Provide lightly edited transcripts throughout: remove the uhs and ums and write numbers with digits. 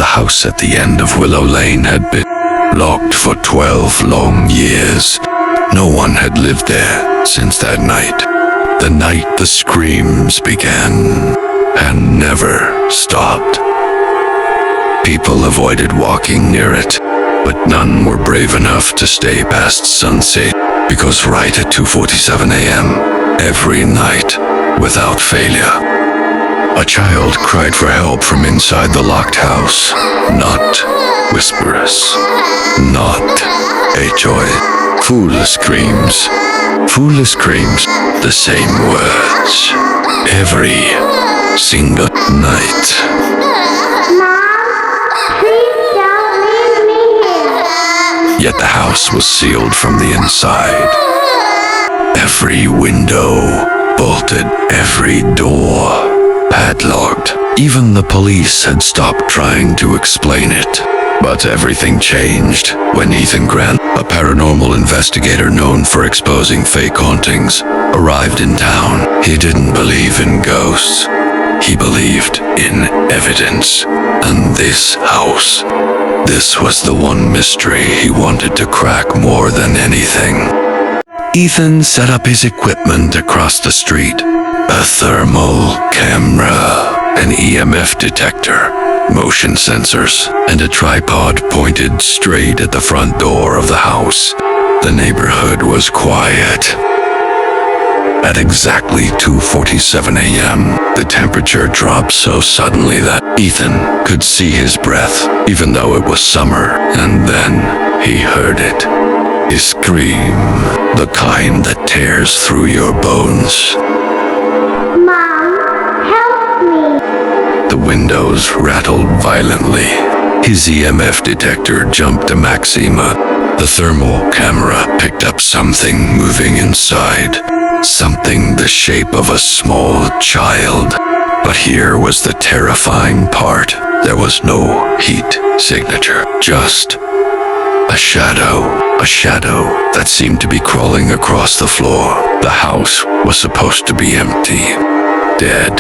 The house at the end of Willow Lane had been locked for 12 long years. No one had lived there since that night. The night the screams began and never stopped. People avoided walking near it, but none were brave enough to stay past sunset, because right at 2:47 a.m., every night, without failure, a child cried for help from inside the locked house. Not whispers, not a joy. Foolish screams, the same words, every single night. Yet the house was sealed from the inside. Every window bolted, every door padlocked. Even the police had stopped trying to explain it. But everything changed when Ethan Grant, a paranormal investigator known for exposing fake hauntings, arrived in town. He didn't believe in ghosts. He believed in evidence. And this house, this was the one mystery he wanted to crack more than anything. Ethan set up his equipment across the street. A thermal camera, an EMF detector, motion sensors, and a tripod pointed straight at the front door of the house. The neighborhood was quiet. At exactly 2:47 a.m., the temperature dropped so suddenly that Ethan could see his breath, even though it was summer, and then he heard it. A scream, the kind that tears through your bones. Mom, help me. The windows rattled violently. His EMF detector jumped to Maxima. The thermal camera picked up something moving inside. Something the shape of a small child. But here was the terrifying part. There was no heat signature, just a shadow that seemed to be crawling across the floor. The house was supposed to be empty, dead.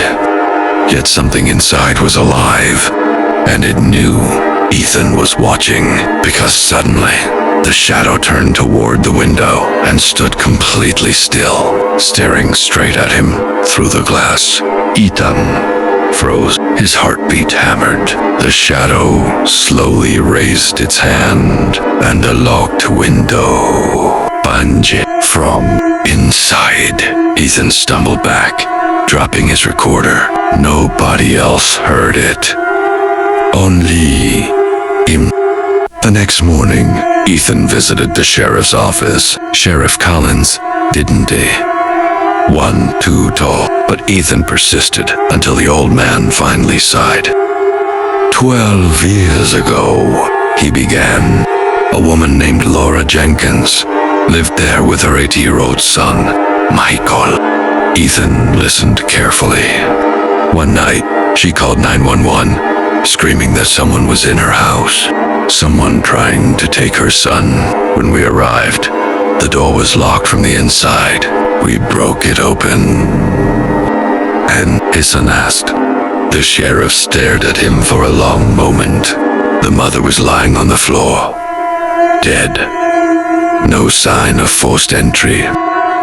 Yet something inside was alive, and it knew Ethan was watching, because suddenly the shadow turned toward the window and stood completely still, staring straight at him through the glass. Ethan froze, his heartbeat hammered. The shadow slowly raised its hand, and a locked window bunged from inside. Ethan stumbled back, dropping his recorder. Nobody else heard it. Only him. The next morning, Ethan visited the sheriff's office. Sheriff Collins, didn't he? 1 too tall, but Ethan persisted until the old man finally sighed. 12 years ago, he began. A woman named Laura Jenkins lived there with her 80-year-old son, Michael. Ethan listened carefully. One night, she called 911, screaming that someone was in her house. Someone trying to take her son. When we arrived, the door was locked from the inside. We broke it open, and his son asked. The sheriff stared at him for a long moment. The mother was lying on the floor, dead. No sign of forced entry,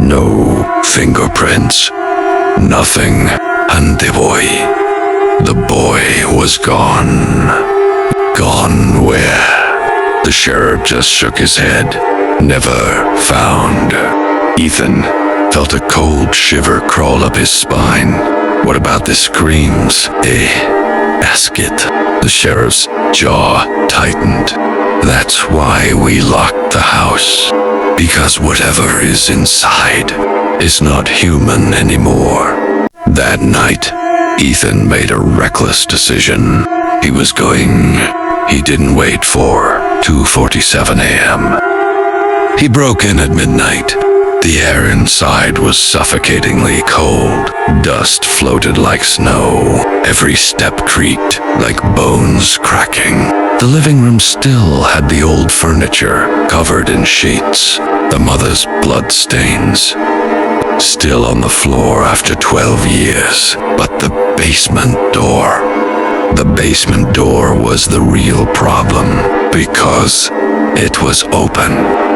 no fingerprints, nothing. And the boy was gone. Gone where? The sheriff just shook his head. Never found. Ethan felt a cold shiver crawl up his spine. What about the screams? Ask it. The sheriff's jaw tightened. That's why we locked the house. Because whatever is inside is not human anymore. That night, Ethan made a reckless decision. He didn't wait for 2:47 a.m. He broke in at midnight. The air inside was suffocatingly cold. Dust floated like snow. Every step creaked like bones cracking. The living room still had the old furniture covered in sheets. The mother's blood stains still on the floor after 12 years. But the basement door The basement door was the real problem because it was open.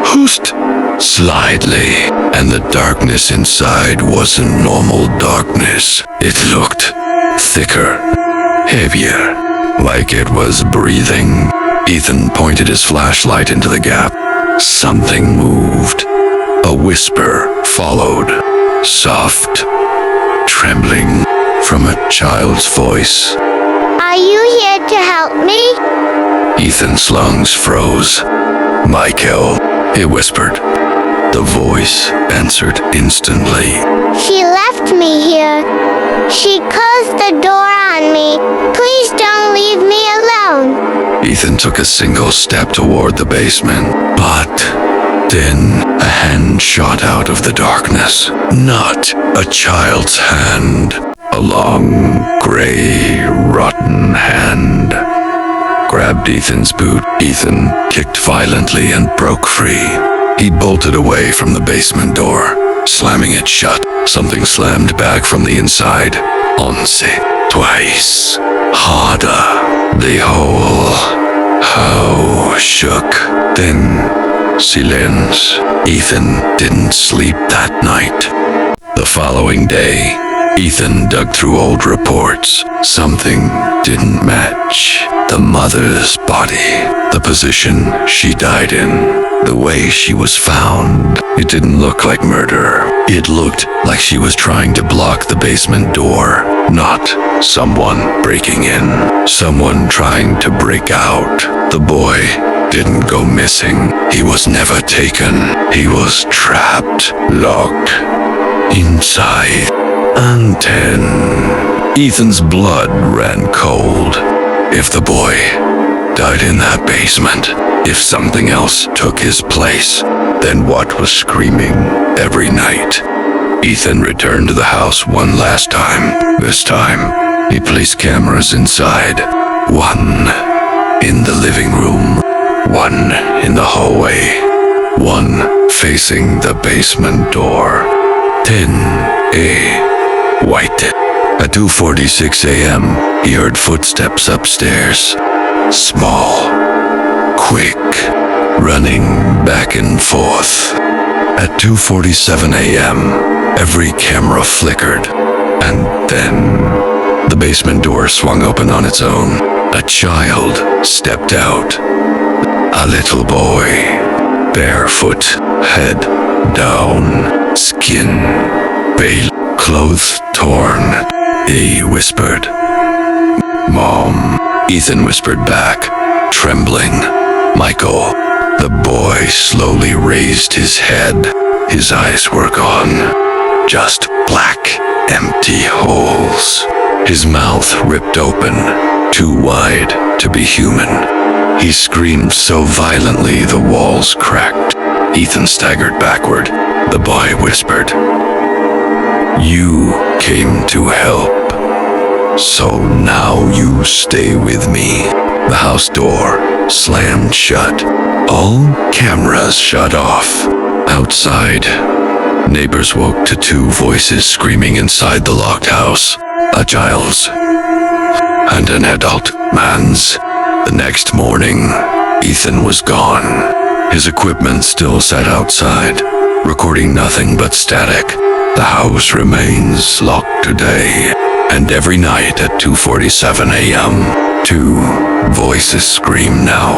Hoost! Slightly, and the darkness inside wasn't normal darkness. It looked thicker, heavier, like it was breathing. Ethan pointed his flashlight into the gap. Something moved. A whisper followed, soft, trembling from a child's voice. Are you here to help me? Ethan's lungs froze. Michael, he whispered. The voice answered instantly. She left me here. She closed the door on me. Please don't leave me alone. Ethan took a single step toward the basement, but then a hand shot out of the darkness. Not a child's hand. A long, gray, rotten hand grabbed Ethan's boot. Ethan kicked violently and broke free. He bolted away from the basement door, slamming it shut. Something slammed back from the inside. Once, twice, harder. The whole house shook. Then, silence. Ethan didn't sleep that night. The following day, Ethan dug through old reports. Something didn't match. The mother's body, the position she died in, the way she was found. It didn't look like murder. It looked like she was trying to block the basement door, not someone breaking in. Someone trying to break out. The boy didn't go missing. He was never taken. He was trapped, locked inside. And then Ethan's blood ran cold. If the boy died in that basement, if something else took his place, then what was screaming every night? Ethan returned to the house one last time. This time, he placed cameras inside. One in the living room, one in the hallway, one facing the basement door. Then white. At 2:46 a.m., he heard footsteps upstairs. Small, quick, running back and forth. At 2:47 a.m., every camera flickered, and then the basement door swung open on its own. A child stepped out. A little boy, barefoot, head down, skin pale, clothes torn. He whispered, "Mom." Ethan whispered back, trembling, "Michael." The boy slowly raised his head. His eyes were gone. Just black, empty holes. His mouth ripped open, too wide to be human. He screamed so violently the walls cracked. Ethan staggered backward. The boy whispered, "You came to help, so now you stay with me." The house door slammed shut. All cameras shut off. Outside, neighbors woke to two voices screaming inside the locked house. A child's and an adult man's. The next morning, Ethan was gone. His equipment still sat outside, recording nothing but static. The house remains locked today, and every night at 2:47 a.m., two voices scream now.